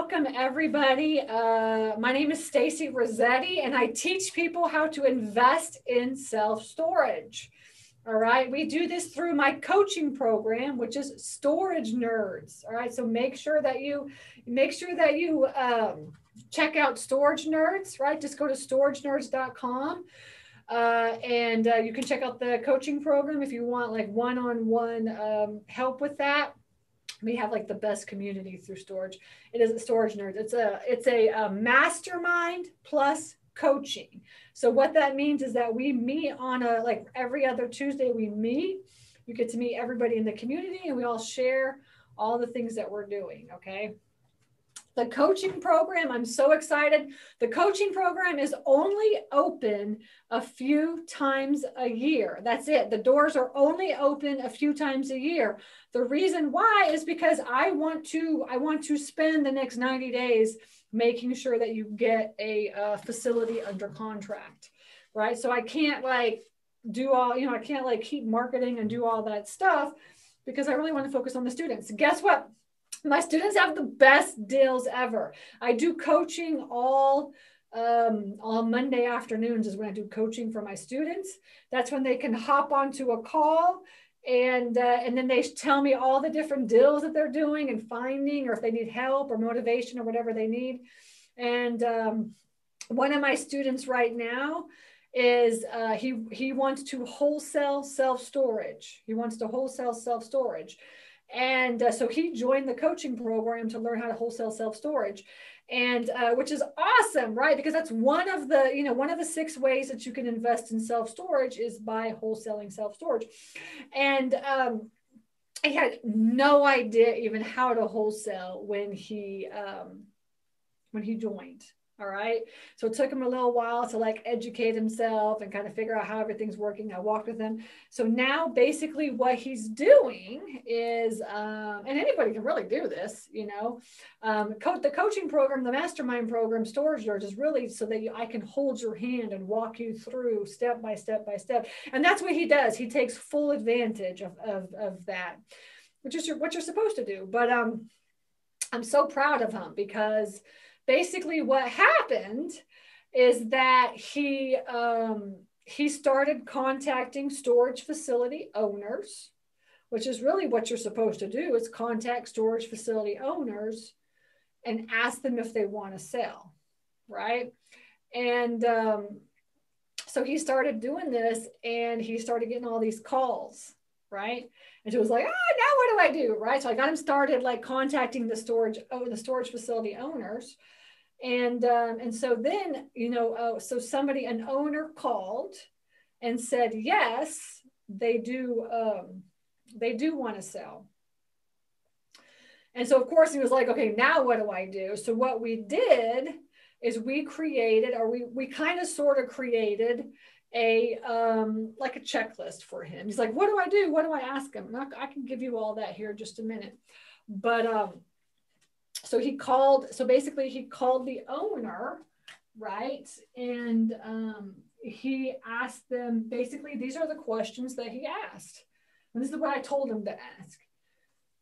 welcome everybody. My name is Stacy Rossetti, and I teach people how to invest in self-storage. All right, we do this through my coaching program, which is Storage Nerds. All right, so make sure that you check out Storage Nerds. Right, just go to storagenerds.com. And you can check out the coaching program if you want like one-on-one help with that. We have like the best community through storage. It is a Storage Nerds. It's a mastermind plus coaching. So what that means is that we meet on like every other Tuesday we meet. You get to meet everybody in the community and we all share all the things that we're doing. Okay. The coaching program, I'm so excited. The coaching program is only open a few times a year. That's it. The doors are only open a few times a year. The reason why is because I want to spend the next 90 days making sure that you get a facility under contract, right? So I can't like do all, I can't like keep marketing and do all that stuff because I really want to focus on the students. Guess what? My students have the best deals ever. I do coaching all Monday afternoons is when I do coaching for my students. That's when they can hop onto a call and then they tell me all the different deals that they're doing and finding, or if they need help or motivation or whatever they need. And one of my students right now is he wants to wholesale self-storage. He wants to wholesale self-storage. And so he joined the coaching program to learn how to wholesale self-storage, and which is awesome, right? Because that's one of the 6 ways that you can invest in self-storage is by wholesaling self-storage. And I had no idea even how to wholesale when he joined. All right. So it took him a little while to like educate himself and kind of figure out how everything's working. I walked with him. So now basically what he's doing is, and anybody can really do this, the coaching program, the mastermind program, Storage Nerds is really so that I can hold your hand and walk you through step by step by step. And that's what he does. He takes full advantage of that, which is what you're supposed to do. But I'm so proud of him because basically what happened is that he started contacting storage facility owners, which is really what you're supposed to do, is contact storage facility owners and ask them if they want to sell, right? And so he started doing this and he started getting all these calls, right? And so it was like, now what do I do, right? So I got him started like contacting the storage facility owners. And so then, so an owner called and said, yes, they do want to sell. And so of course he was like, okay, now what do I do? So what we did is we created, or we kind of sort of created a like a checklist for him. He's like, what do I do? What do I ask him? And I can give you all that here in just a minute. But so he called the owner, right? And he asked them, basically, these are the questions that he asked. And this is what I told him to ask.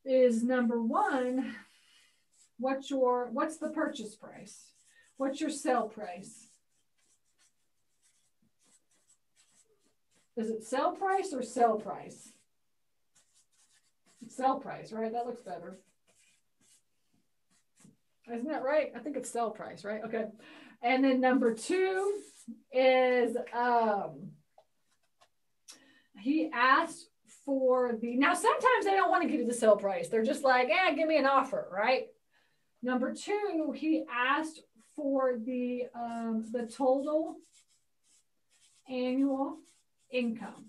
Is number 1, what's the purchase price? What's your sell price? Is it sell price or sell price? It's sell price, right? That looks better. Isn't that right? I think it's sell price, right? Okay. And then number 2 is he asked for now sometimes they don't want to give you the sell price. They're just like, give me an offer, right? Number 2, he asked for the total annual income.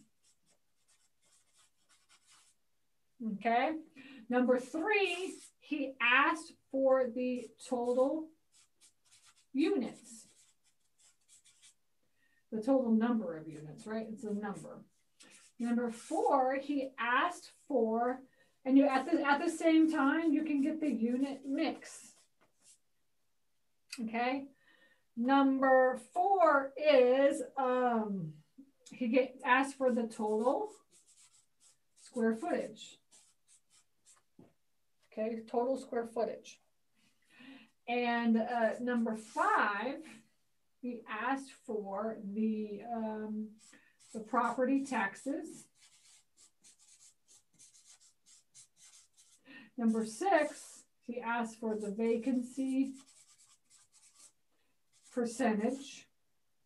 Okay. Number 3, he asked for the total units, the total number of units, right? It's a number. Number 4, he asked for, and you at the same time you can get the unit mix. Okay. Number 4 is he asked for the total square footage. Okay, total square footage. And number 5, he asked for the property taxes. Number 6, he asked for the vacancy percentage.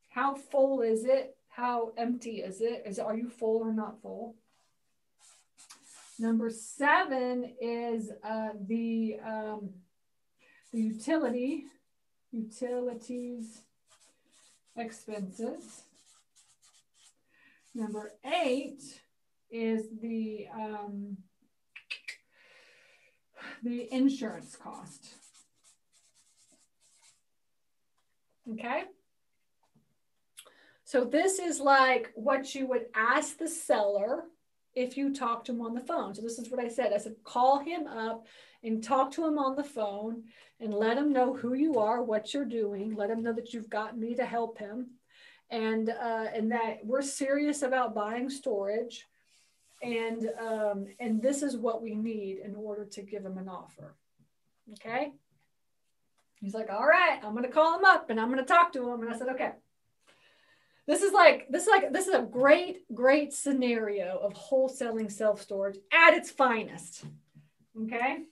How full is it? How empty is it? Are you full or not full? Number 7 is the utilities expenses. Number 8 is the insurance cost. Okay. So this is like what you would ask the seller if you talk to him on the phone. So this is what I said. I said, call him up and talk to him on the phone and let him know who you are, what you're doing. Let him know that you've got me to help him, and that we're serious about buying storage. And this is what we need in order to give him an offer. Okay. He's like, all right, I'm going to call him up and I'm going to talk to him. And I said, okay. This is a great scenario of wholesaling self-storage at its finest. Okay.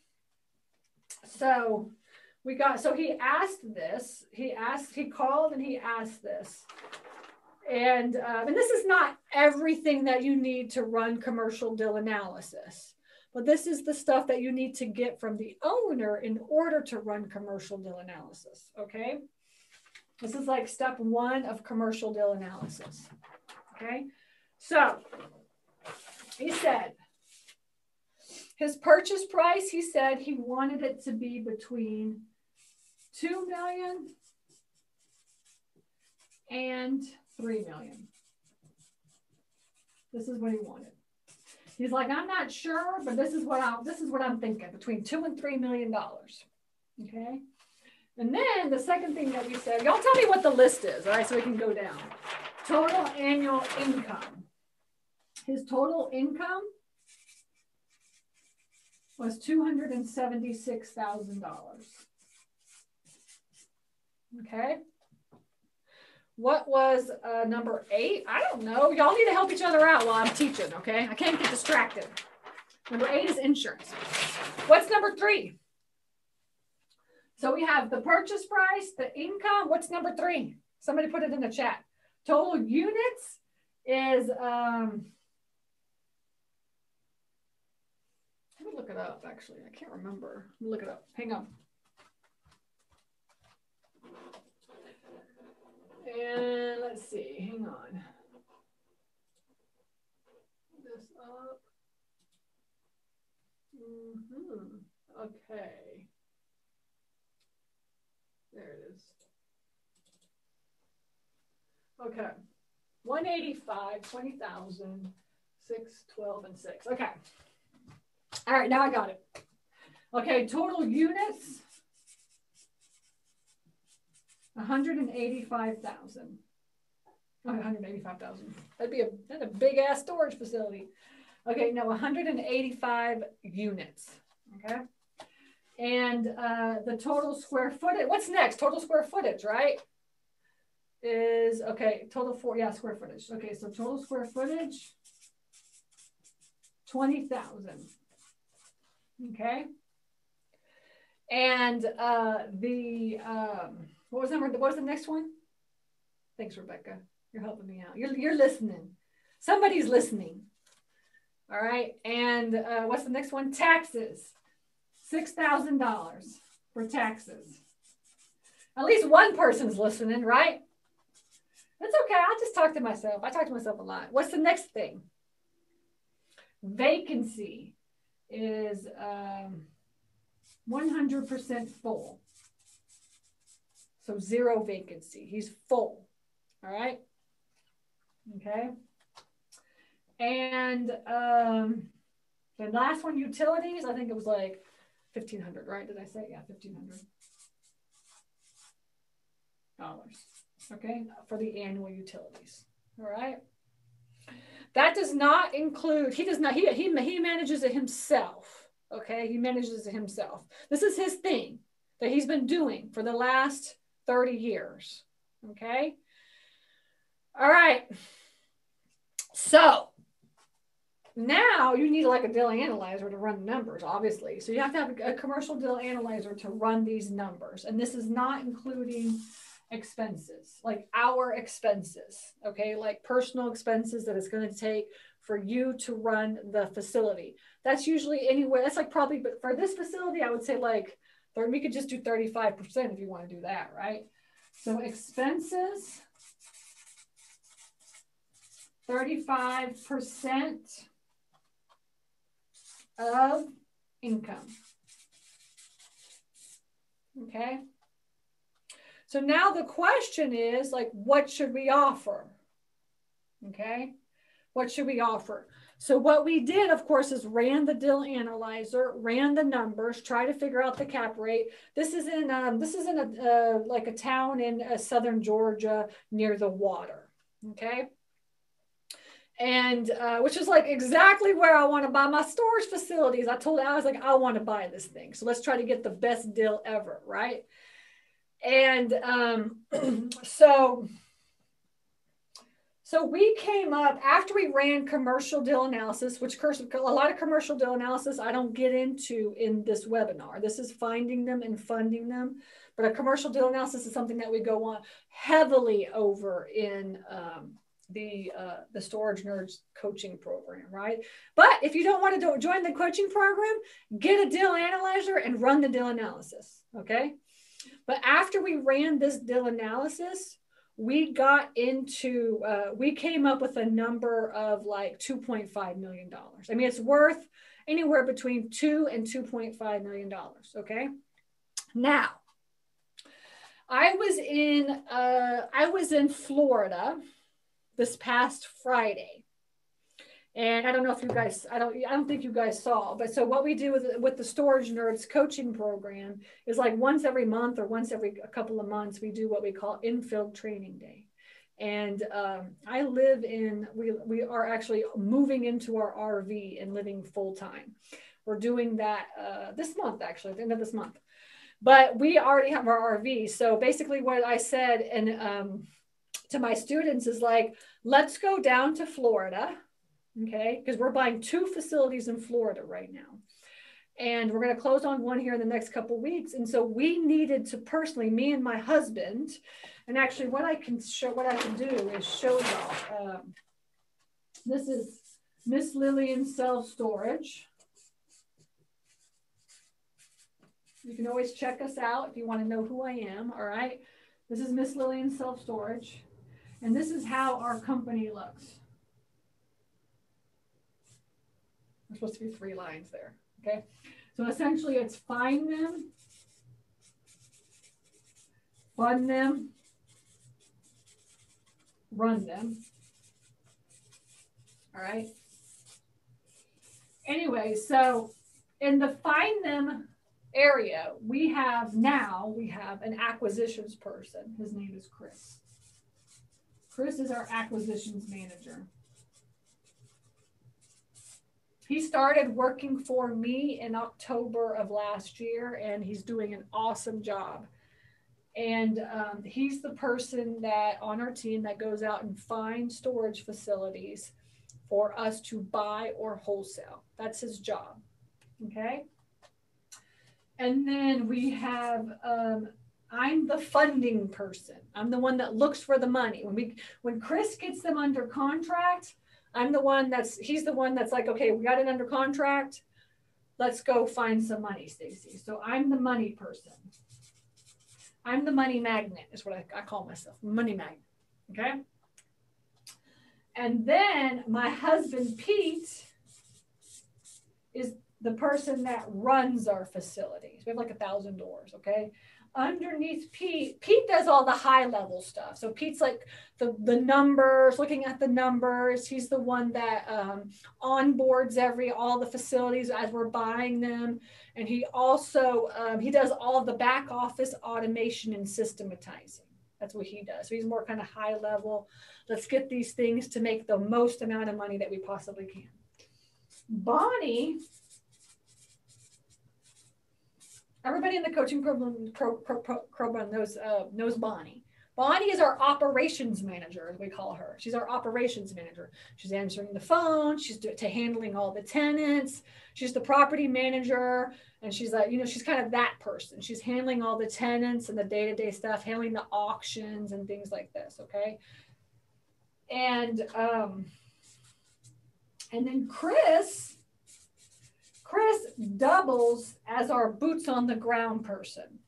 So he asked this, he called and he asked this. And this is not everything that you need to run commercial deal analysis, but this is the stuff that you need to get from the owner in order to run commercial deal analysis. Okay. This is like step 1 of commercial deal analysis. Okay. So he said his purchase price, he said he wanted it to be between $2 million and $3 million. This is what he wanted. He's like, I'm not sure, but this is what I'm thinking, between $2 and $3 million. Okay. And then the second thing that we said, y'all tell me what the list is, all right, so we can go down. Total annual income. His total income was $276,000. Okay. What was number 8? I don't know. Y'all need to help each other out while I'm teaching, okay? I can't get distracted. Number 8 is insurance. What's number 3? So we have the purchase price, the income. What's number 3? Somebody put it in the chat. Total units is, let me look it up, actually. I can't remember. Let me look it up. Hang on. And let's see. Hang on. This up. Okay. There it is. Okay. 185, 20,000, 6, 12, and 6. Okay. All right, now I got it. Okay, total units, 185,000. 185,000. That'd a big ass storage facility. Okay, no, 185 units. Okay. And the total square footage, what's next? Total square footage, right? Is, okay, total square footage. Okay, so total square footage, 20,000. Okay. And what was the next one? Thanks, Rebecca. You're helping me out. You're listening. Somebody's listening. All right. And what's the next one? Taxes. $6,000 for taxes. At least one person's listening, right? That's okay. I'll just talk to myself. I talk to myself a lot. What's the next thing? Vacancy is 100% full. So 0 vacancy. He's full. All right. Okay. And the last one, utilities, I think it was like $1,500, right? Did I say? Yeah, $1,500. Okay, for the annual utilities. All right. That does not include, he manages it himself. Okay, he manages it himself. This is his thing. that he's been doing for the last 30 years. Okay. All right. So now you need like a deal analyzer to run the numbers, obviously. So you have to have a commercial deal analyzer to run these numbers. And this is not including expenses, like our expenses, okay? Like personal expenses that it's going to take for you to run the facility. That's usually anywhere. That's like probably, but for this facility, I would say like, we could just do 35% if you want to do that, right? So expenses, 35% of income. Okay. So now the question is like, what should we offer? Okay. What should we offer? So what we did, of course, is ran the deal analyzer, ran the numbers, try to figure out the cap rate. This is in like a town in southern Georgia near the water. Okay. And which is like exactly where I want to buy my storage facilities. I was like, I want to buy this thing. So let's try to get the best deal ever, right? And so we came up after we ran commercial deal analysis, which a lot of commercial deal analysis I don't get into in this webinar. This is finding them and funding them. But a commercial deal analysis is something that we go on heavily over in the Storage Nerds coaching program, right? But if you don't want to join the coaching program, get a deal analyzer and run the deal analysis, okay? But after we ran this deal analysis, we got into, we came up with a number of like $2.5 million. I mean, it's worth anywhere between $2 and $2.5 million, okay? Now, I was in Florida this past Friday. And I don't know if you guys, I don't think you guys saw, but so what we do with the Storage Nerds coaching program is like once every month or once every a couple of months, we do what we call infield training day. And I live in, we are actually moving into our RV and living full time. We're doing that this month, actually, at the end of this month. But we already have our RV. So basically what I said and to my students is like, let's go down to Florida. Okay, because we're buying 2 facilities in Florida right now. And we're going to close on one here in the next couple of weeks. And so we needed to personally, me and my husband, and actually what I can do is show y'all. This is Miss Lillian Self-Storage. You can always check us out if you want to know who I am, all right? This is Miss Lillian Self-Storage. And this is how our company looks. There's supposed to be 3 lines there, okay? So essentially it's find them, fund them, run them, all right? Anyway, so in the find them area, we have an acquisitions person. His name is Chris. Chris is our acquisitions manager. He started working for me in October of last year, and he's doing an awesome job. And he's the person that on our team that goes out and finds storage facilities for us to buy or wholesale. That's his job. Okay. And then we have, I'm the funding person. I'm the one that looks for the money. When Chris gets them under contract, he's the one that's like, okay, we got it under contract. Let's go find some money, Stacy. So I'm the money person. I'm the money magnet is what I call myself, money magnet, okay? And then my husband, Pete, is the person that runs our facilities. We have like 1,000 doors, okay? Underneath Pete does all the high level stuff. So Pete's like the numbers, looking at the numbers. He's the one that onboards all the facilities as we're buying them. And he also, he does all of the back office automation and systematizing. That's what he does. So he's more kind of high level. Let's get these things to make the most amount of money that we possibly can. Bonnie Everybody in the coaching program knows Bonnie. Bonnie is our operations manager, as we call her. She's our operations manager. She's answering the phone. She's handling all the tenants. She's the property manager. And she's like, she's kind of that person. She's handling all the tenants and the day-to-day stuff, handling the auctions and things like this, okay? And then Chris doubles as our boots on the ground person.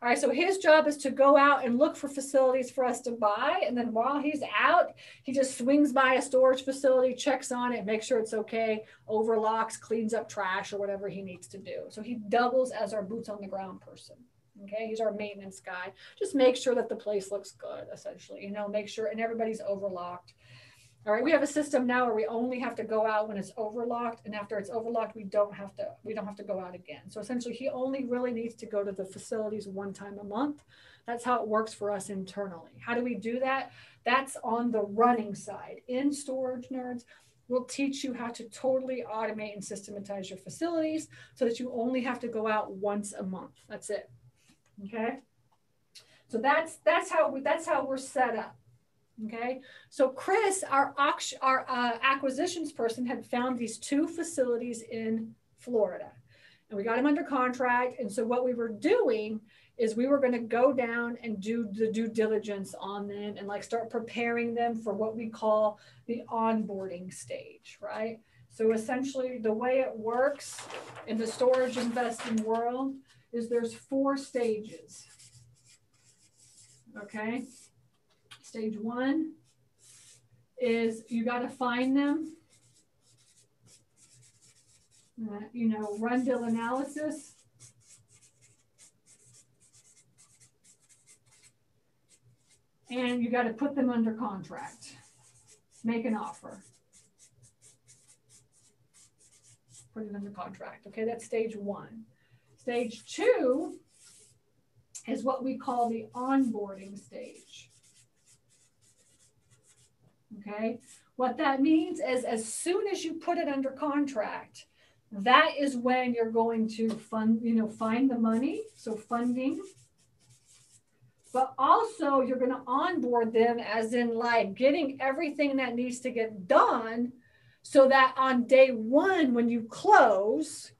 All right, so his job is to go out and look for facilities for us to buy. And then while he's out, he just swings by a storage facility, checks on it, makes sure it's okay, overlocks, cleans up trash or whatever he needs to do. So he doubles as our boots on the ground person. Okay, he's our maintenance guy. Just make sure that the place looks good, essentially, make sure, and everybody's overlocked. All right, we have a system now where we only have to go out when it's overlocked, and after it's overlocked, we don't have to go out again. So essentially, he only really needs to go to the facilities one time a month. That's how it works for us internally. How do we do that? That's on the running side. In Storage Nerds, we'll teach you how to totally automate and systematize your facilities so that you only have to go out once a month. That's it. Okay. So that's how we're set up. Okay, so Chris, our acquisitions person, had found these 2 facilities in Florida, and we got them under contract. And so what we were doing is we were going to go down and do the due diligence on them and start preparing them for what we call the onboarding stage, right? So essentially the way it works in the storage investing world is there's 4 stages. Okay. Stage 1 is you got to find them, run deal analysis, and you got to put them under contract, make an offer, put it under contract. Okay, that's stage 1. Stage 2 is what we call the onboarding stage. Okay, what that means is as soon as you put it under contract, that is when you're going to find the money, so funding. But also you're going to onboard them as in getting everything that needs to get done so that on day 1 when you close,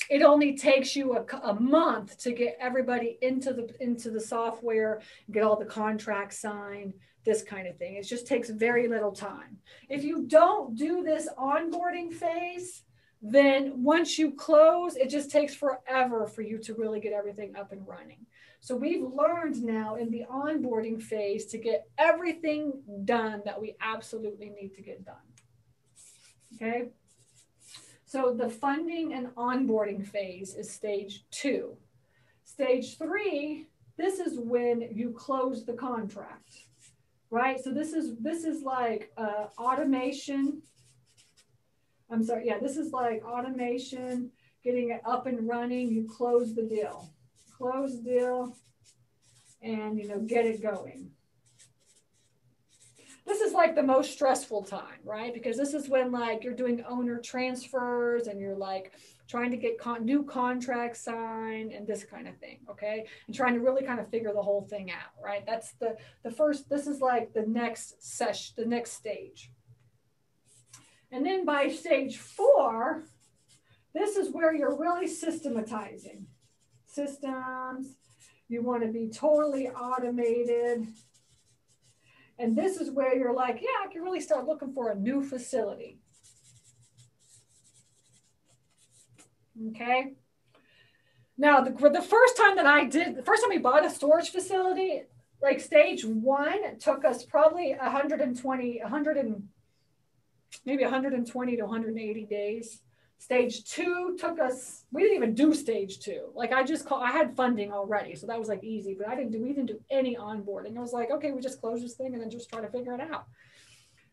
it only takes you a month to get everybody into the software, get all the contracts signed, this kind of thing. It just takes very little time. If you don't do this onboarding phase, then once you close, it just takes forever for you to really get everything up and running. So we've learned now in the onboarding phase to get everything done that we absolutely need to get done. Okay. So the funding and onboarding phase is stage 2. Stage 3, this is when you close the contract, right? So this is like automation. I'm sorry. Yeah, this is like automation, getting it up and running. You close the deal, and get it going. This is like the most stressful time, right? Because this is when you're doing owner transfers and you're trying to get new contracts signed and this kind of thing, okay? And trying to really kind of figure the whole thing out, right? That's the first, this is the next session, the next stage. And then by stage 4, this is where you're really systematizing. Systems, you want to be totally automated. And this is where you're I can really start looking for a new facility. Okay. Now, the first time we bought a storage facility, stage 1, it took us probably 120 to 180 days. Stage 2 took us, we didn't even do stage 2. I had funding already. So that was easy, but we didn't do any onboarding. I was okay, we just close this thing and then just try to figure it out.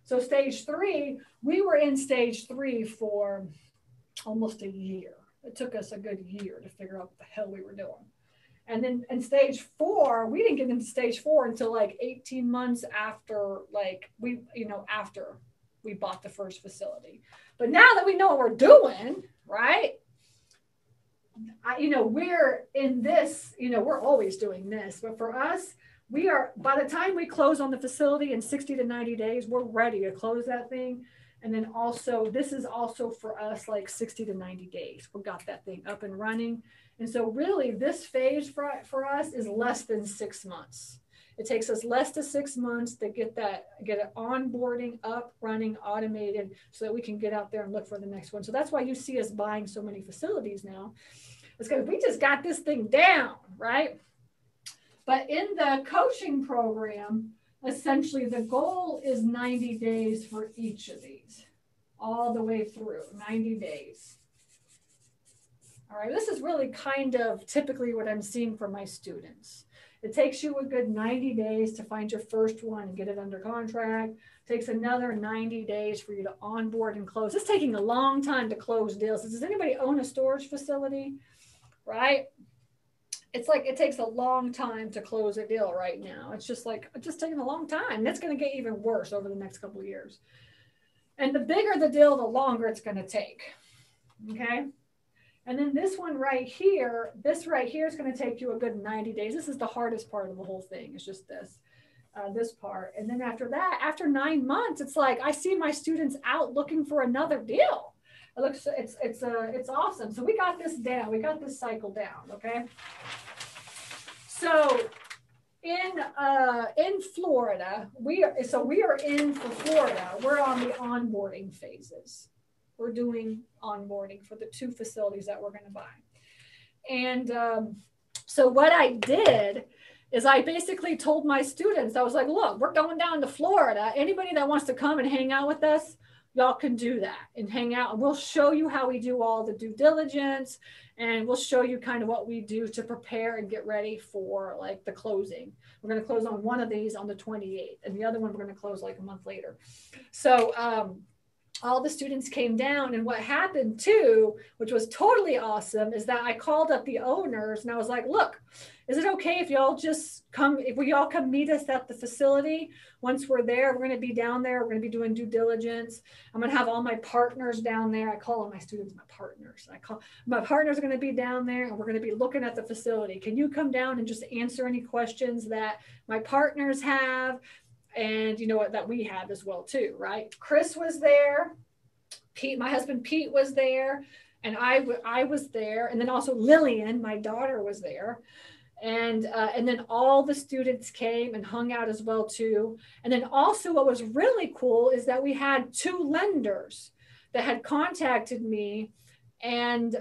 So stage 3, we were in stage 3 for almost a year. It took us a good year to figure out what the hell we were doing. And then in stage 4, we didn't get into stage 4 until 18 months after after we bought the first facility. But now that we know what we're doing, right? we're in this, we're always doing this, but for us, we are, by the time we close on the facility in 60 to 90 days, we're ready to close that thing. And then also, this is also for us like 60 to 90 days. We got that thing up and running. And so really this phase for us is less than 6 months. It takes us less than 6 months to get it onboarding up, running, automated, so that we can get out there and look for the next one. So that's why you see us buying so many facilities now. It's because we just got this thing down, right? But in the coaching program, essentially the goal is 90 days for each of these, all the way through 90 days. All right, this is really kind of typically what I'm seeing for my students. It takes you a good 90 days to find your first one and get it under contract. It takes another 90 days for you to onboard and close. It's taking a long time to close deals. Does anybody own a storage facility? Right? It's like it takes a long time to close a deal right now. It's just taking a long time. That's going to get even worse over the next couple of years. And the bigger the deal, the longer it's going to take. Okay? And then this one right here, is going to take you a good 90 days. This is the hardest part of the whole thing. It's just this part. And then after that, after 9 months, it's like I see my students out looking for another deal. It's awesome. So we got this down. We got this cycle down. Okay. So in Florida, we are in for Florida. We're on the onboarding phases. We're doing onboarding for the 2 facilities that we're going to buy. And so what I did is I basically told my students, I was like, look, we're going down to Florida. Anybody that wants to come and hang out with us, y'all can do that and hang out. And we'll show you how we do all the due diligence. And we'll show you kind of what we do to prepare and get ready for like the closing. We're going to close on one of these on the 28th. And the other one, we're going to close like a month later. So, all the students came down, and what happened too, which was totally awesome, is that I called up the owners and I was like, look, is it okay if y'all just come, if we all come meet us at the facility? Once we're there, we're going to be down there. We're going to be doing due diligence. I'm going to have all my partners down there. I call all my students my partners. My partners are going to be down there, and we're going to be looking at the facility. Can you come down and just answer any questions that my partners have? And you know what, that we have as well too, right? Chris was there. Pete, my husband Pete was there. And I was there. And then also Lillian, my daughter, was there. And then all the students came and hung out as well too. And then also what was really cool is that we had 2 lenders that had contacted me. And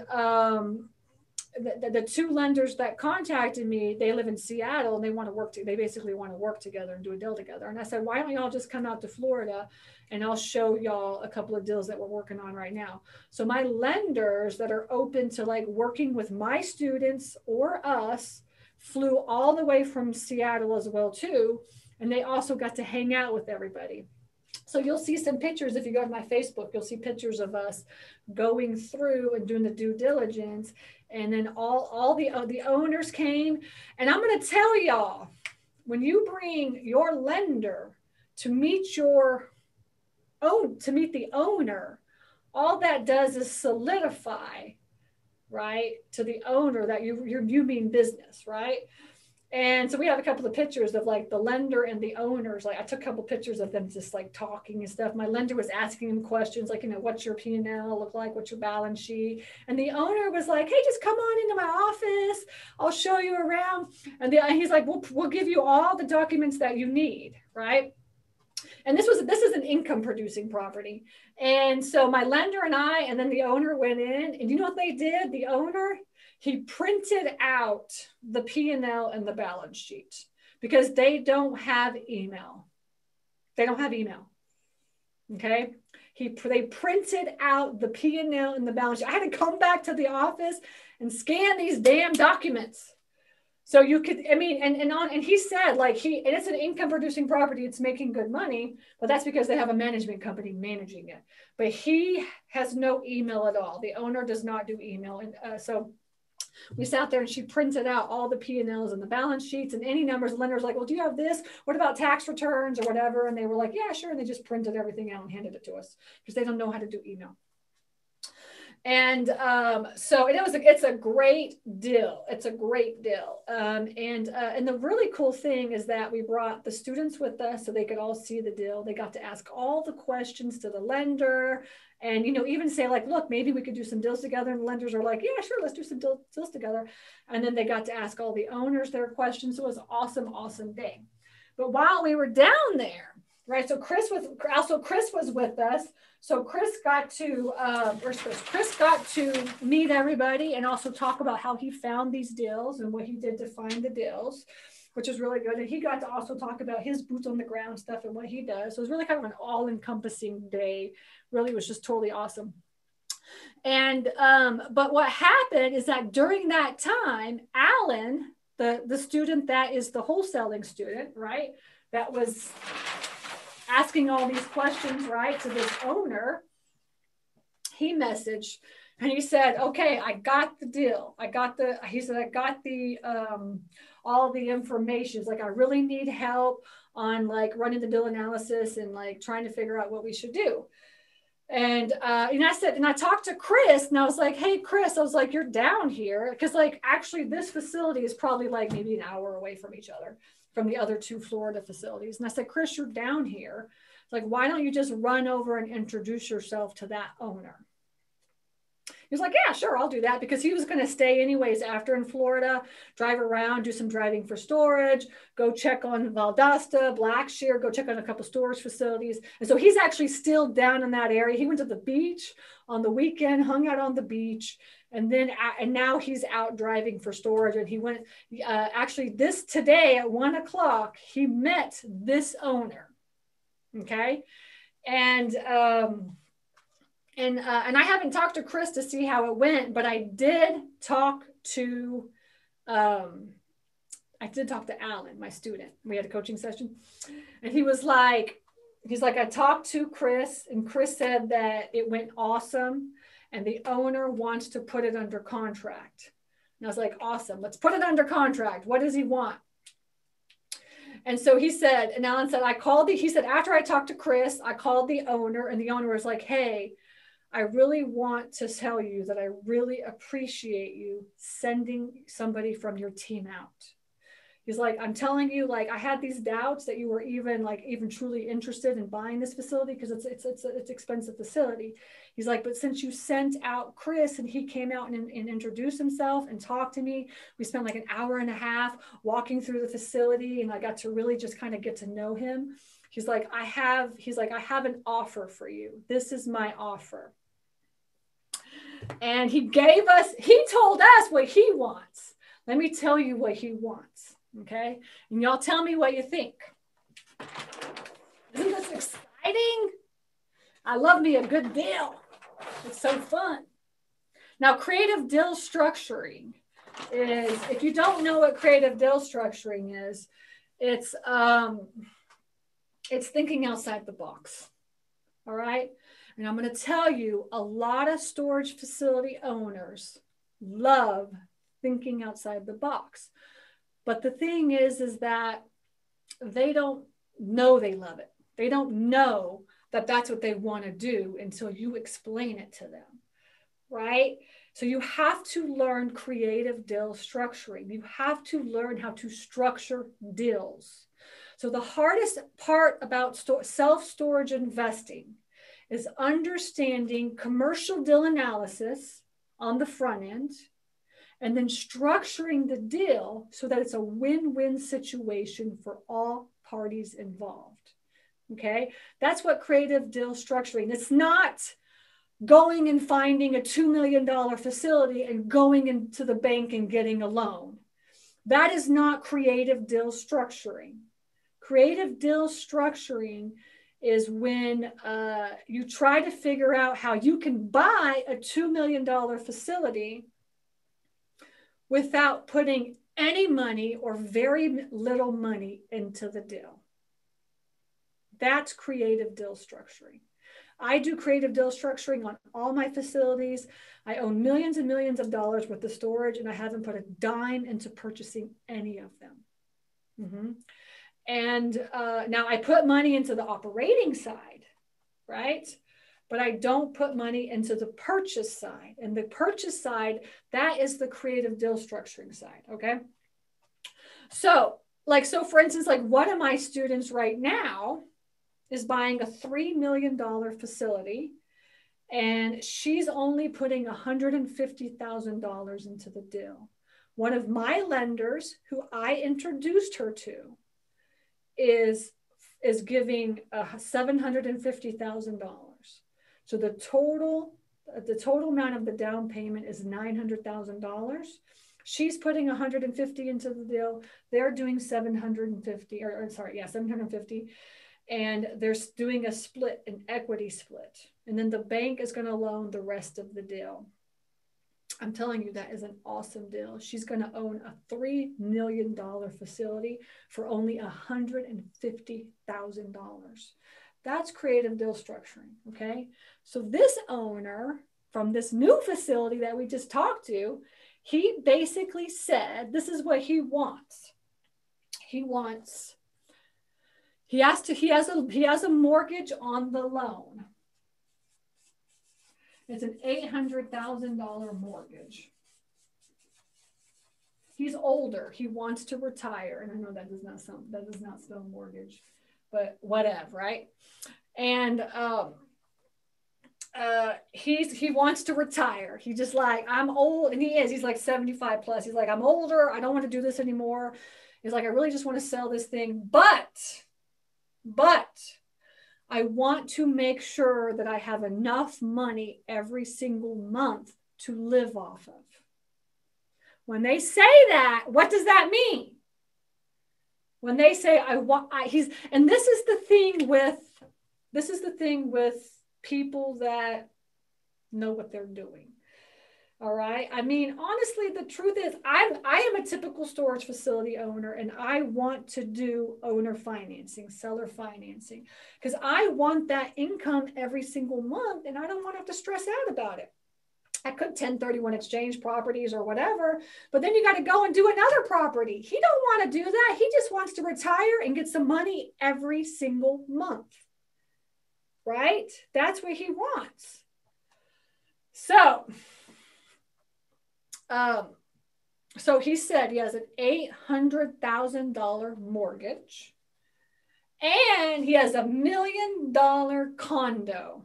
the 2 lenders that contacted me, they live in Seattle and they want to work. They basically want to work together and do a deal together. And I said, why don't y'all just come out to Florida and I'll show y'all a couple of deals that we're working on right now. So my lenders that are open to like working with my students or us flew all the way from Seattle as well too. And they also got to hang out with everybody. So you'll see some pictures. If you go to my Facebook, you'll see pictures of us going through and doing the due diligence. And then all the owners came. And I'm going to tell y'all, when you bring your lender to meet the owner, all that does is solidify, right, to the owner that you mean business, right? And so we have a couple of pictures of like the lender and the owners. Like I took a couple of pictures of them just like talking and stuff. My lender was asking him questions like, what's your P&L look like? What's your balance sheet? And the owner was like, hey, just come on into my office. I'll show you around. And he's like, we'll give you all the documents that you need, right? And this is an income producing property. And so my lender and then the owner went in, and you know what they did? The owner, he printed out the P&L and the balance sheet because they don't have email. They don't have email. Okay. They printed out the P&L and the balance sheet. I had to come back to the office and scan these damn documents. So you could, and he said and it's an income producing property. It's making good money, but that's because they have a management company managing it. But he has no email at all. The owner does not do email. And so we sat there and she printed out all the P&Ls and the balance sheets and any numbers. The lender was like, well, do you have this? What about tax returns or whatever? And they were like, yeah, sure. And they just printed everything out and handed it to us because they don't know how to do email. And so it's a great deal. It's a great deal. And the really cool thing is that we brought the students with us so they could all see the deal. They got to ask all the questions to the lender, and even say like, look, maybe we could do some deals together. And the lenders are like, yeah, sure, let's do some deals together. And then they got to ask all the owners their questions. So it was an awesome day. But while we were down there, right? So Chris was with us. So Chris got to Chris got to meet everybody and also talk about how he found these deals and what he did to find the deals, which is really good. And he got to also talk about his boots on the ground stuff and what he does. So it was really kind of an all-encompassing day. Really was just totally awesome. And but what happened is that during that time, Alan, the student that is the wholesaling student, right, that was asking all these questions, right, to this owner, he messaged and he said, okay, I got the deal. He said, I got the, all the information. It's like, I really need help on like running the deal analysis and like trying to figure out what we should do. And I talked to Chris and I was like, hey, Chris, I was like, you're down here. Because like, actually this facility is probably like maybe an hour away from each other, from the other two Florida facilities. And I said, Chris, you're down here. It's like, why don't you just run over and introduce yourself to that owner? He was like, yeah, sure, I'll do that, because he was going to stay anyways after in Florida, drive around, do some driving for storage, go check on Valdosta, Blackshear, go check on a couple storage facilities. And so he's actually still down in that area. He went to the beach on the weekend, hung out on the beach, and now he's out driving for storage. And he went, actually today at 1 o'clock, he met this owner. Okay. And I haven't talked to Chris to see how it went, but I did talk to Alan, my student. We had a coaching session, and he's like, I talked to Chris, and Chris said that it went awesome, and the owner wants to put it under contract. And I was like, awesome, let's put it under contract. What does he want? And so he said, and Alan said, he said, after I talked to Chris, I called the owner, and the owner was like, hey, I really want to tell you that I really appreciate you sending somebody from your team out. He's like, I'm telling you, like, I had these doubts that you were even truly interested in buying this facility, because it's an expensive facility. He's like, but since you sent out Chris and he came out and introduced himself and talked to me, we spent like an hour and a half walking through the facility, and I got to really just kind of get to know him. He's like, I have an offer for you. This is my offer. And he told us what he wants. Let me tell you what he wants. Okay. And y'all tell me what you think. Isn't this exciting? I love me a good deal. It's so fun. Now, creative deal structuring is, if you don't know what creative deal structuring is, it's thinking outside the box. All right. And I'm going to tell you, a lot of storage facility owners love thinking outside the box. But the thing is that they don't know they love it. They don't know that that's what they want to do until you explain it to them, right? So you have to learn creative deal structuring. You have to learn how to structure deals. So the hardest part about self-storage investing is understanding commercial deal analysis on the front end, and then structuring the deal so that it's a win-win situation for all parties involved. Okay, that's what creative deal structuring. It's not going and finding a $2 million facility and going into the bank and getting a loan. That is not creative deal structuring. Creative deal structuring is when you try to figure out how you can buy a $2 million facility without putting any money or very little money into the deal. That's creative deal structuring. I do creative deal structuring on all my facilities. I own millions and millions of dollars worth of storage, and I haven't put a dime into purchasing any of them. Mm-hmm. And now I put money into the operating side, right? but I don't put money into the purchase side. And the purchase side, that is the creative deal structuring side, okay? So for instance, like one of my students right now is buying a $3 million facility, and she's only putting $150,000 into the deal. One of my lenders who I introduced her to is giving $750,000. So the total amount of the down payment is $900,000. She's putting 150 into the deal. They're doing 750, or sorry, yeah, 750. And they're doing a split, an equity split. And then the bank is going to loan the rest of the deal. I'm telling you, that is an awesome deal. She's going to own a $3 million facility for only $150,000. That's creative deal structuring, okay? So this owner from this new facility that we just talked to, he basically said, this is what he wants. He has a mortgage on the loan. It's an $800,000 mortgage. He's older. He wants to retire. And I know that does not spell mortgage, but whatever, right? And he wants to retire. He just like, I'm old, and he's like 75 plus. He's like, I'm older. I don't want to do this anymore. He's like, I really just want to sell this thing, but I want to make sure that I have enough money every single month to live off of. When they say that, what does that mean? When they say and this is the thing with people that know what they're doing. All right. I mean, honestly, the truth is I am a typical storage facility owner, and I want to do owner financing, seller financing, because I want that income every single month, and I don't want to have to stress out about it. I could 1031 exchange properties or whatever, but then you got to go and do another property. He don't want to do that. He just wants to retire and get some money every single month. Right? That's what he wants. So he said he has an $800,000 mortgage, and he has $1 million condo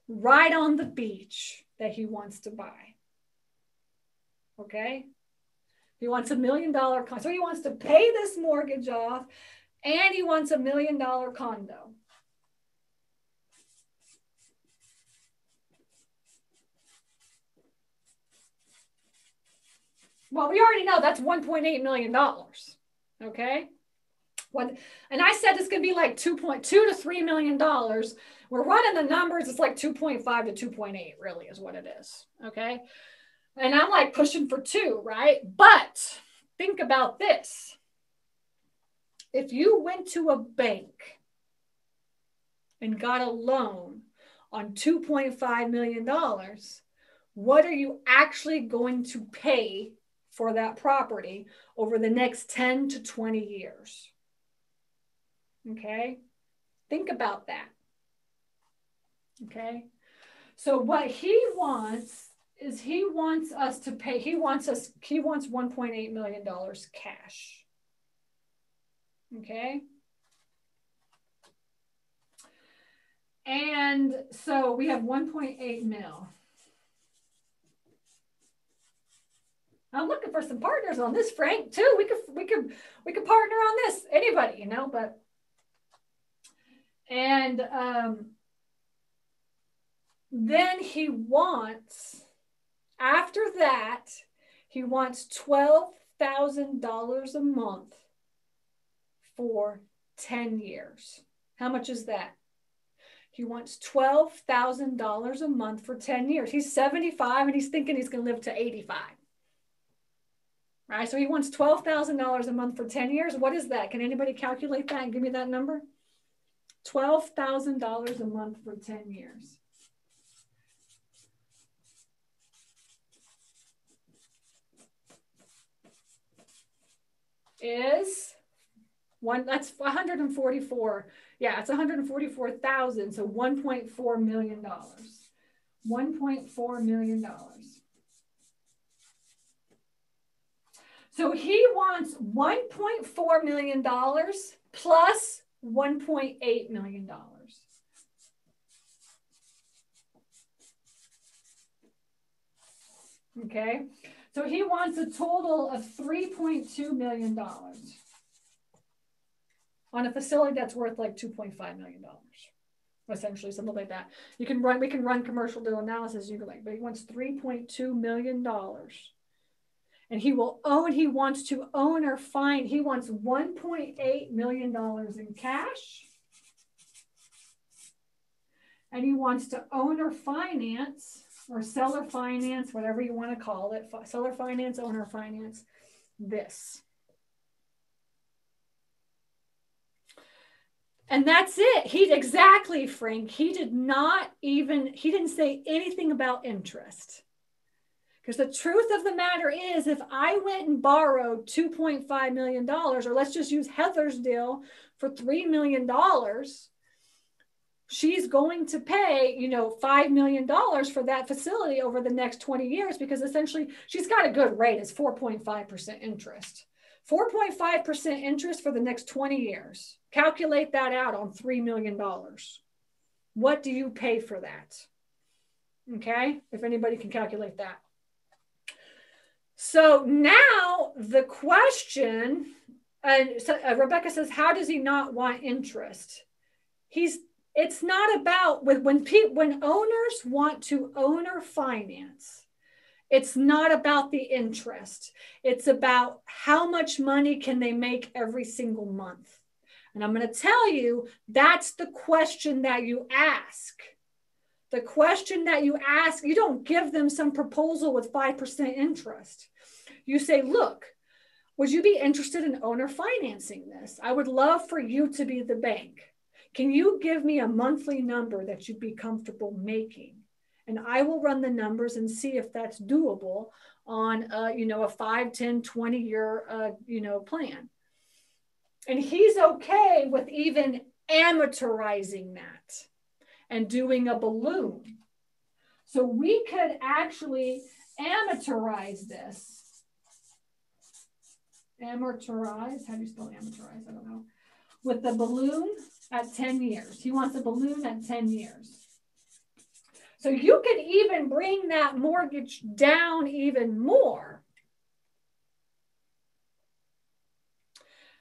right on the beach that he wants to buy. Okay? He wants $1 million condo. So he wants to pay this mortgage off, and he wants $1 million condo. Well, we already know that's $1.8 million. Okay. And I said it's going to be like $2.2 to $3 million. We're running the numbers. It's like 2.5 to 2.8 really is what it is. Okay. And I'm like pushing for 2, right? But think about this. If you went to a bank and got a loan on $2.5 million, what are you actually going to pay for that property over the next 10 to 20 years? Okay. Think about that. Okay. So what he wants is he wants $1.8 million cash. Okay. And so we have 1.8 mil. I'm looking for some partners on this, Frank, too. We could partner on this. Anybody, but and then he wants, after that, he wants $12,000 a month for 10 years. How much is that? He wants $12,000 a month for 10 years. He's 75 and he's thinking he's going to live to 85. Right? So he wants $12,000 a month for 10 years. What is that? Can anybody calculate that and give me that number? $12,000 a month for 10 years. That's 144. Yeah, it's 144,000. So $1.4 million. $1.4 million. So he wants $1.4 million plus $1.8 million. Okay, so he wants a total of $3.2 million on a facility that's worth like $2.5 million, essentially, something like that. We can run commercial deal analysis. You can like, but he wants $3.2 million. And he wants to own or find, he wants $1.8 million in cash. And he wants to own or finance or seller finance, whatever you want to call it, seller finance, owner finance, this. And that's it. Exactly, Frank. He didn't say anything about interest. Because the truth of the matter is, if I went and borrowed $2.5 million, or let's just use Heather's deal for $3 million, she's going to pay, $5 million for that facility over the next 20 years, because essentially she's got a good rate. It's 4.5% interest. 4.5% interest for the next 20 years. Calculate that out on $3 million. What do you pay for that? Okay, if anybody can calculate that. So now the question, and Rebecca says, how does he not want interest? It's not about when owners want to owner finance, it's not about the interest. It's about how much money can they make every single month. And I'm going to tell you, that's the question that you ask. The question that you ask, you don't give them some proposal with 5% interest. You say, look, would you be interested in owner financing this? I would love for you to be the bank. Can you give me a monthly number that you'd be comfortable making? And I will run the numbers and see if that's doable on, a 5, 10, 20 year, plan. And he's okay with even amortizing that and doing a balloon. So we could actually amortize this. Amortize, how do you spell amortize? I don't know. With the balloon at 10 years. He wants a balloon at 10 years. So you could even bring that mortgage down even more,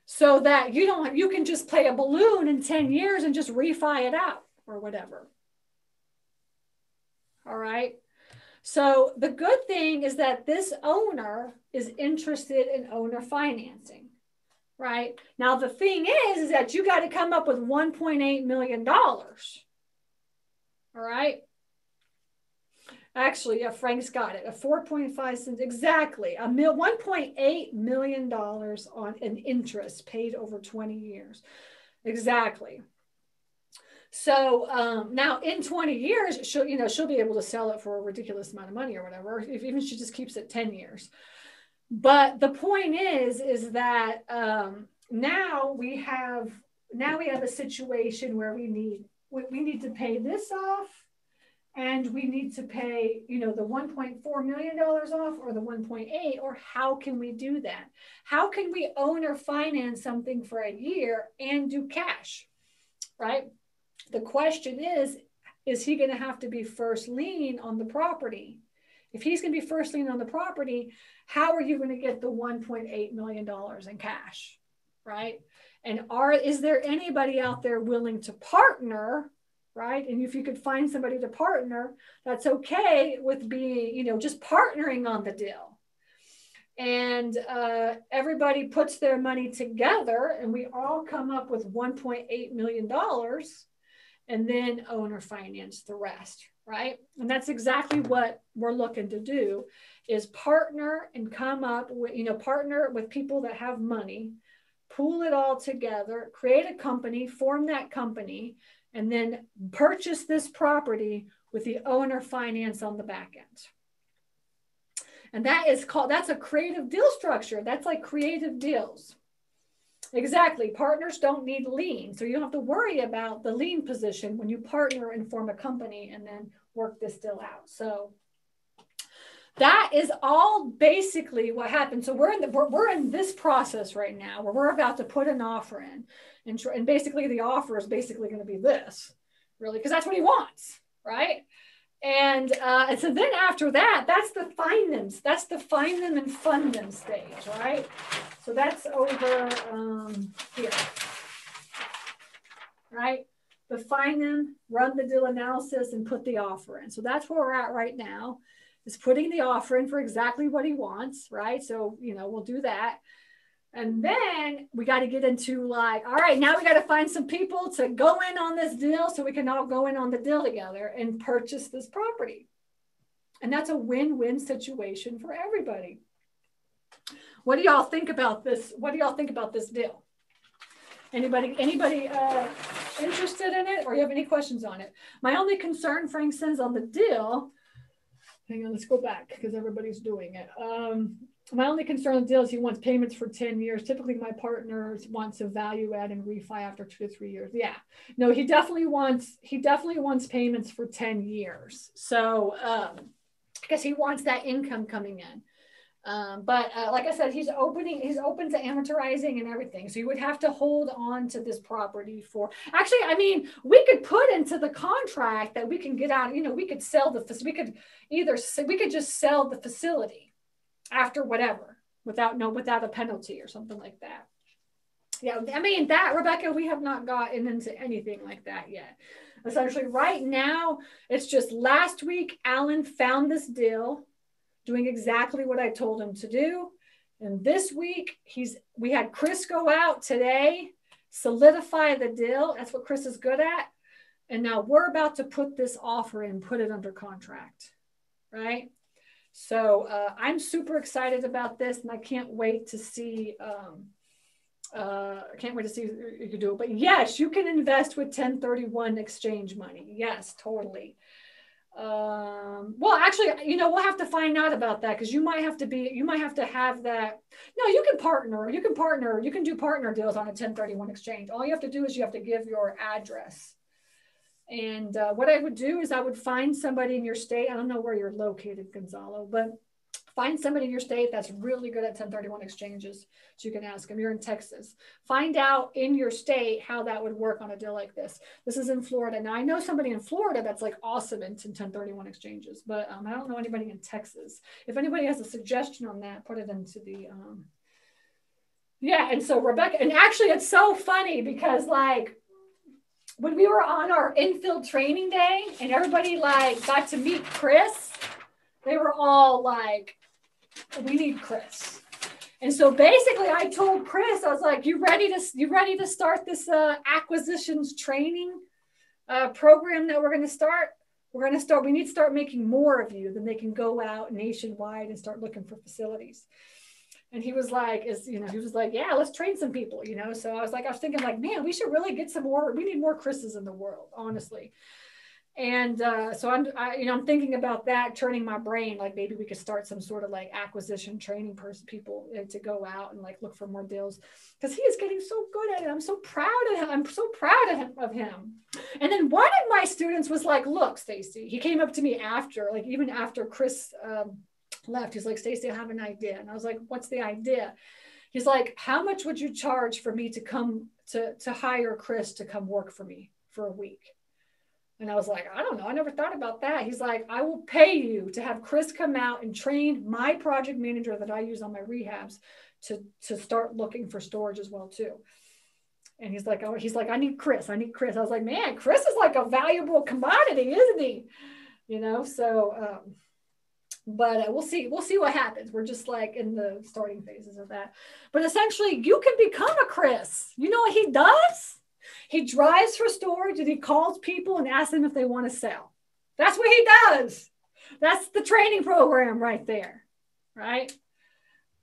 so that you can just pay a balloon in 10 years and just refi it out or whatever. All right. So the good thing is that this owner is interested in owner financing, right? Now, the thing is that you got to come up with $1.8 million. All right. Actually, yeah, Frank's got it. A 4.5 cents, exactly. $1.8 million on an interest paid over 20 years. Exactly. So now in 20 years, she'll be able to sell it for a ridiculous amount of money or whatever, if even she just keeps it 10 years. But the point is that now we have a situation where we need to pay this off. And we need to pay, the $1.4 million off or the 1.8, or how can we do that? How can we own or finance something for a year and do cash, right? The question is he going to have to be first lien on the property? If he's going to be first lien on the property, how are you going to get the $1.8 million in cash, right? And is there anybody out there willing to partner, right? And if you could find somebody to partner, that's okay with being, just partnering on the deal. And everybody puts their money together and we all come up with $1.8 million and then owner finance the rest, right? And that's exactly what we're looking to do, is partner and come up with, partner with people that have money, pool it all together, create a company, form that company, and then purchase this property with the owner finance on the back end. And that's a creative deal structure. That's like creative deals. Exactly. Partners don't need lien. So you don't have to worry about the lien position when you partner and form a company and then work this deal out. So that is all basically what happened. So we're in this process right now where we're about to put an offer in, and basically the offer is basically going to be this, really, because that's what he wants, right? And so then after that, that's the find them. That's the find them and fund them stage, right? So that's over here, right? The find them, run the deal analysis, and put the offer in. So that's where we're at right now, is putting the offer in for exactly what he wants, right? So, you know, we'll do that. And then we got to get into like, all right, now we got to find some people to go in on this deal so we can all go in on the deal together and purchase this property. And that's a win-win situation for everybody. What do y'all think about this? What do y'all think about this deal? Anybody interested in it, or you have any questions on it? My only concern, Frank says, on the deal, hang on, let's go back because everybody's doing it. My only concern on the deal is he wants payments for 10 years. Typically, my partner wants a value add and refi after 2 to 3 years. Yeah, no, he definitely wants payments for 10 years. So because he wants that income coming in. But like I said, he's open to amortizing and everything. So you would have to hold on to this property for, actually, I mean, we could put into the contract that we can get out, you know, we could sell we could just sell the facility after whatever, without a penalty or something like that. Yeah, I mean, that, Rebecca, we have not gotten into anything like that yet. Essentially, right now, it's just last week, Alan found this deal, doing exactly what I told him to do. And this week, we had Chris go out today, solidify the deal. That's what Chris is good at. And now we're about to put this offer in, put it under contract, right? So I'm super excited about this, and I can't wait to see. I can't wait to see if you can do it. But yes, you can invest with 1031 exchange money. Yes, totally. Well, actually, you know, we'll have to find out about that, because you might have to have that. No, you can do partner deals on a 1031 exchange. All you have to do is you have to give your address. And what I would do is I would find somebody in your state. I don't know where you're located, Gonzalo, but find somebody in your state that's really good at 1031 exchanges. So you can ask them. You're in Texas. Find out in your state how that would work on a deal like this. This is in Florida. Now, I know somebody in Florida that's like awesome in 1031 exchanges, but I don't know anybody in Texas. If anybody has a suggestion on that, put it into the, yeah. And so Rebecca, and actually it's so funny because like, when we were on our infield training day and everybody like got to meet Chris, they were all like, we need Chris. And so basically I told Chris, I was like, you ready to start this acquisitions training program that we're going to start? We need to start making more of you, then they can go out nationwide and start looking for facilities. And he was like, yeah, let's train some people, you know? So I was thinking like, man, we should really get some more. We need more Chris's in the world, honestly. And so I'm thinking about that, turning my brain, like maybe we could start some sort of like acquisition training people to go out and like look for more deals, because he is getting so good at it. I'm so proud of him. I'm so proud of him. And then one of my students was like, look, Stacy, he came up to me after, like even after Chris left, he's like, Stacy, I have an idea. And I was like, what's the idea? He's like, how much would you charge for me to come to hire Chris to come work for me for a week? And I was like, I don't know. I never thought about that. He's like, I will pay you to have Chris come out and train my project manager that I use on my rehabs to start looking for storage as well too. And he's like, I need Chris. I was like, man, Chris is like a valuable commodity, isn't he? You know, so, but we'll see what happens. We're just like in the starting phases of that. But essentially, you can become a Chris. You know what he does? He drives for storage and he calls people and asks them if they want to sell. That's what he does. That's the training program right there, right?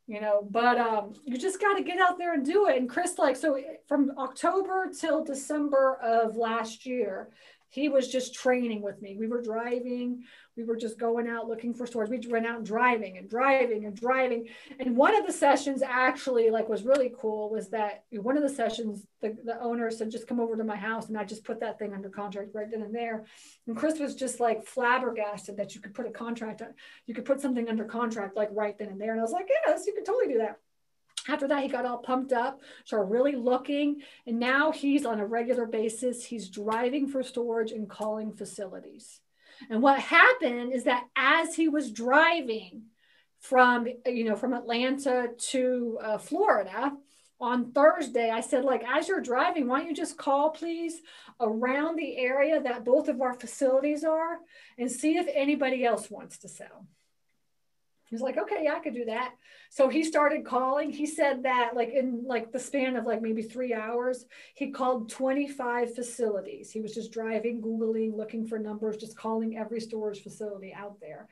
You know, but you just got to get out there and do it. And Chris, like, so from October till December of last year, He was just training with me. We were driving. We were just going out looking for stores. We went out and driving and driving and driving. And one of the sessions actually like was really cool was that one of the sessions, the owner said, just come over to my house. And I just put that thing under contract right then and there. And Chris was just like flabbergasted that you could put a contract, you could put something under contract like right then and there. And I was like, yes, you could totally do that. After that, he got all pumped up, started really looking. And now he's on a regular basis. He's driving for storage and calling facilities. And what happened is that as he was driving from Atlanta to Florida on Thursday, I said, like, as you're driving, why don't you just call, please, around the area that both of our facilities are and see if anybody else wants to sell. He's like, okay, yeah, I could do that. So he started calling. He said that like in like the span of like maybe 3 hours, he called 25 facilities. He was just driving, Googling, looking for numbers, just calling every storage facility out there.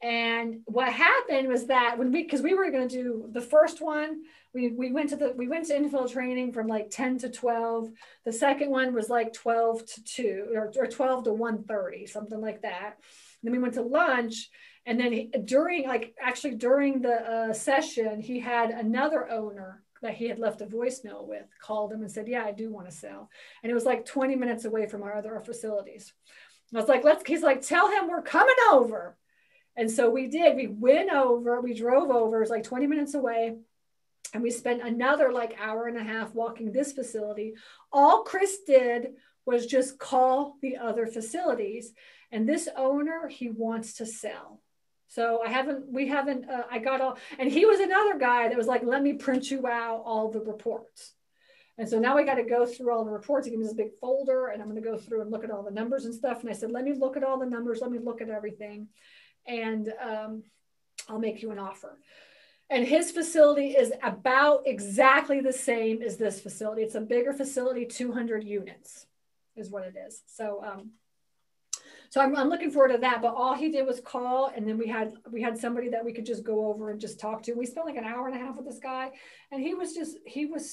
And what happened was that because we were going to do the first one, we went to infill training from like 10 to 12. The second one was like 12 to 2 or 12 to 1:30, something like that. And then we went to lunch. And then during the session, he had another owner that he had left a voicemail with, called him and said, yeah, I do want to sell. And it was like 20 minutes away from our other facilities. I was like, he's like, tell him we're coming over. And so we did. We went over, we drove over. It was like 20 minutes away. And we spent another like hour and a half walking this facility. All Chris did was just call the other facilities. And this owner, he wants to sell. So I got all, and he was another guy that was like, let me print you out all the reports. And so now we got to go through all the reports. He gave me this big folder and I'm going to go through and look at all the numbers and stuff. And I said, let me look at all the numbers. Let me look at everything. And I'll make you an offer. And his facility is about exactly the same as this facility. It's a bigger facility, 200 units is what it is. So I'm looking forward to that. But all he did was call, and then we had somebody that we could just go over and just talk to. We spent like an hour and a half with this guy, and he was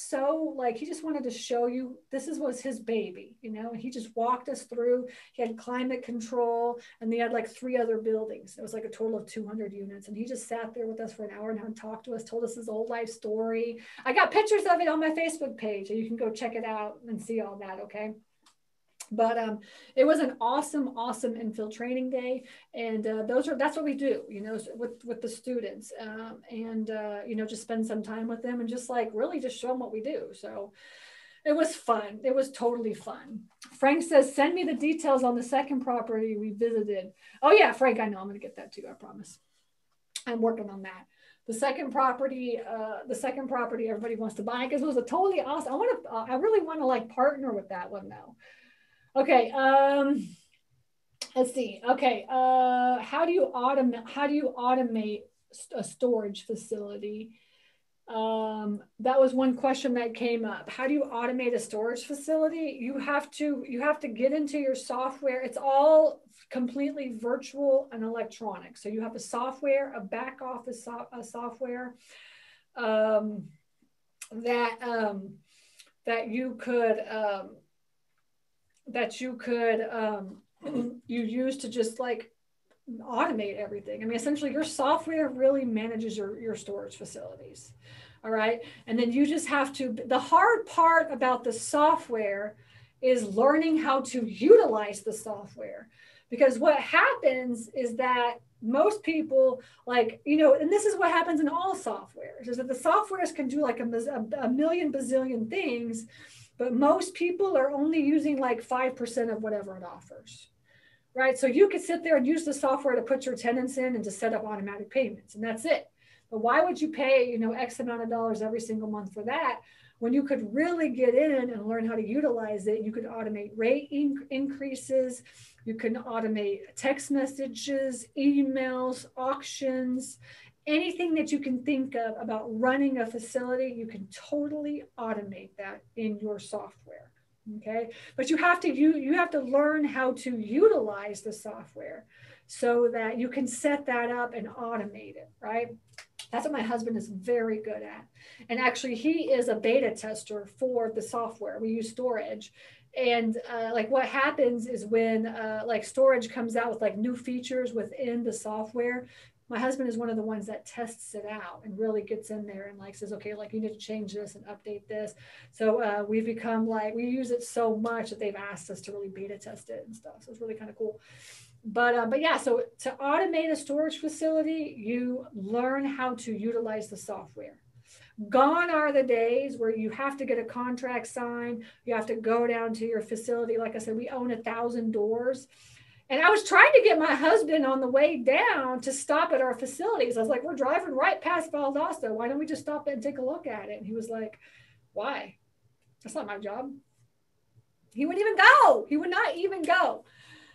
so like, he just wanted to show you was his baby, you know. And he just walked us through. He had climate control, and they had like 3 other buildings. It was like a total of 200 units, and he just sat there with us for an hour and a half and talked to us, told us his old life story. I got pictures of it on my Facebook page, so you can go check it out and see all that. Okay. But it was an awesome infill training day, and that's what we do, you know, with the students, you know, just spend some time with them and just like really just show them what we do. So it was fun. It was totally fun. Frank says, send me the details on the second property we visited. Oh yeah, Frank, I know. I'm going to get that too. I promise. I'm working on that. The second property everybody wants to buy because it was a totally awesome. I really want to like partner with that one though. Okay, let's see. Okay, how do you automate a storage facility? That was one question that came up. How do you automate a storage facility? You have to get into your software. It's all completely virtual and electronic. So you have a software, a back office software that you use to just like automate everything. I mean, essentially your software really manages your storage facilities. All right. And then you just have to, the hard part about the software is learning how to utilize the software, because what happens is that most people, like, you know, and this is what happens in all softwares, is that the softwares can do like a million bazillion things, but most people are only using like 5% of whatever it offers, right? So you could sit there and use the software to put your tenants in and to set up automatic payments, and that's it. But why would you pay, you know, X amount of dollars every single month for that when you could really get in and learn how to utilize it? You could automate rate increases. You can automate text messages, emails, auctions, anything that you can think of about running a facility. You can totally automate that in your software. Okay, but you have to learn how to utilize the software so that you can set that up and automate it, right? That's what my husband is very good at. And actually, he is a beta tester for the software. We use storage. And like what happens is when like storage comes out with like new features within the software, my husband is one of the ones that tests it out and really gets in there and like says, okay, like you need to change this and update this. So we've become like, we use it so much that they've asked us to really beta test it and stuff. So it's really kind of cool. But yeah, so to automate a storage facility, you learn how to utilize the software. Gone are the days where you have to get a contract signed. You have to go down to your facility. Like I said, we own 1,000 doors. And I was trying to get my husband on the way down to stop at our facilities. I was like, we're driving right past Valdosta. Why don't we just stop and take a look at it? And he was like, why? That's not my job. He wouldn't even go. He would not even go.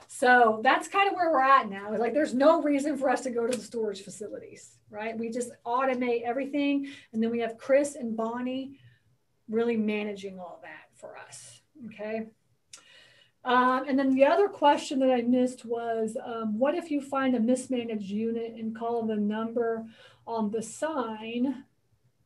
So that's kind of where we're at now. Like there's no reason for us to go to the storage facilities, right? We just automate everything. And then we have Chris and Bonnie really managing all that for us. Okay. And then the other question that I missed was, what if you find a mismanaged unit and call the number on the sign,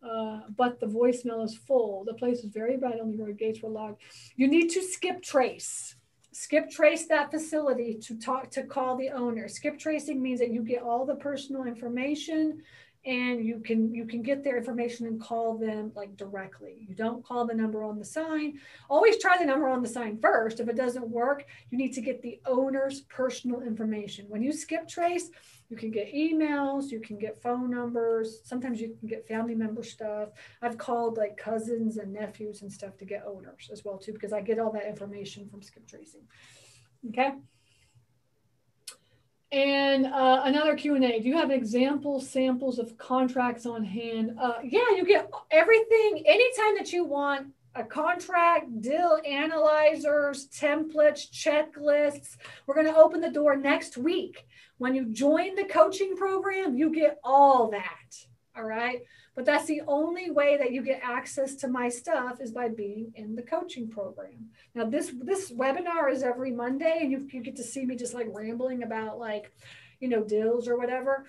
but the voicemail is full? The place is very bad, only your gates were locked. You need to skip trace. Skip trace that facility to call the owner. Skip tracing means that you get all the personal information and you can get their information and call them like directly. You don't call the number on the sign. Always try the number on the sign first. If it doesn't work, you need to get the owner's personal information. When you skip trace, you can get emails, you can get phone numbers. Sometimes you can get family member stuff. I've called like cousins and nephews and stuff to get owners as well too, because I get all that information from skip tracing. Okay. And another Q&A, do you have samples of contracts on hand? Yeah, you get everything anytime that you want. A contract, deal analyzers, templates, checklists. We're going to open the door next week. When you join the coaching program, you get all that. All right. But that's the only way that you get access to my stuff is by being in the coaching program. Now, this webinar is every Monday, and you get to see me just like rambling about like, deals or whatever.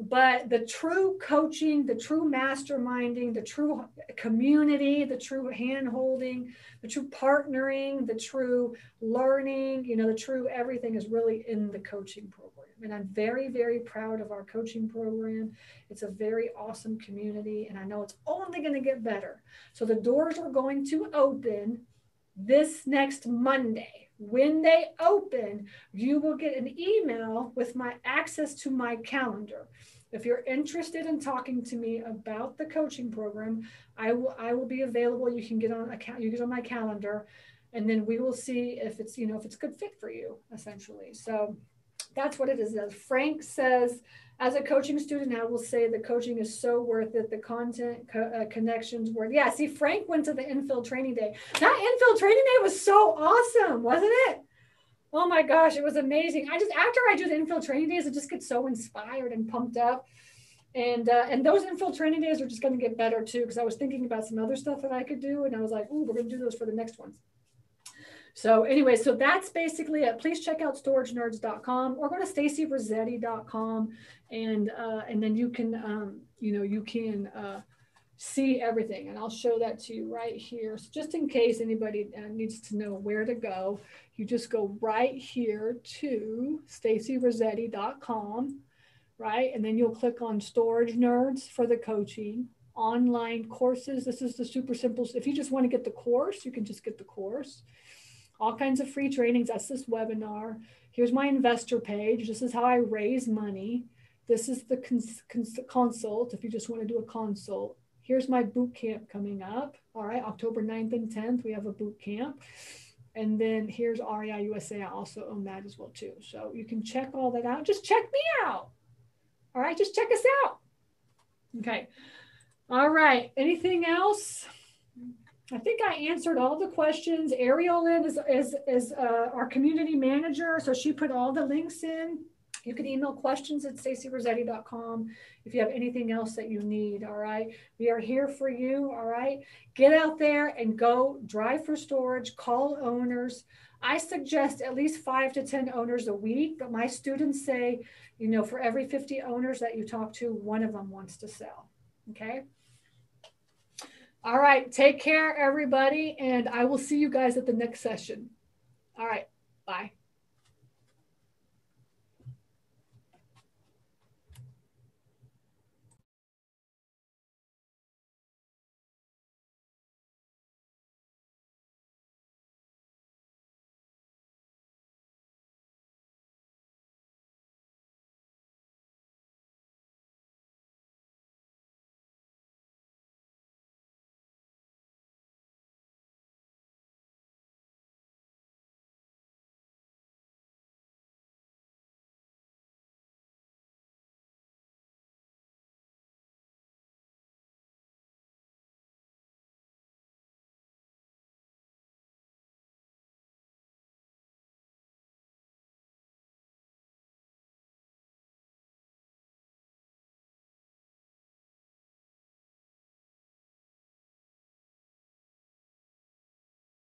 But the true coaching, the true masterminding, the true community, the true hand-holding, the true partnering, the true learning, the true everything is really in the coaching program. And I'm very, very proud of our coaching program. It's a very awesome community, and I know it's only going to get better. So the doors are going to open this next Monday. When they open, you will get an email with my access to my calendar. If you're interested in talking to me about the coaching program, I will be available. You can get on my calendar, and then we will see if it's if it's a good fit for you, essentially. So that's what it is. As Frank says, as a coaching student, I will say the coaching is so worth it. The content connections worth. Yeah, see, Frank went to the infill training day. That infill training day was so awesome, wasn't it? Oh my gosh, it was amazing. After I do the infill training days, I just get so inspired and pumped up. And those infill training days are just going to get better too, because I was thinking about some other stuff that I could do, and I was like, ooh, we're going to do those for the next ones. So anyway, so that's basically it. Please check out storagenerds.com or go to stacyrossetti.com, and then you can see everything, and I'll show that to you right here. So just in case anybody needs to know where to go, you just go right here to stacyrossetti.com, right? And then you'll click on Storage Nerds for the coaching, online courses. This is the super simple. If you just want to get the course, you can just get the course. All kinds of free trainings. That's this webinar. Here's my investor page. This is how I raise money. This is the consult, if you just want to do a consult. Here's my boot camp coming up. All right, October 9th and 10th, we have a boot camp. And then here's REI USA. I also own that as well too. So you can check all that out. Just check me out. All right, just check us out. Okay. All right, anything else? I think I answered all the questions. Ariel is our community manager, so she put all the links in. You can email questions at stacyrossetti.com if you have anything else that you need, all right? We are here for you, all right? Get out there and go drive for storage, call owners. I suggest at least 5 to 10 owners a week, but my students say, for every 50 owners that you talk to, one of them wants to sell, okay? All right. Take care, everybody. And I will see you guys at the next session. All right. Bye.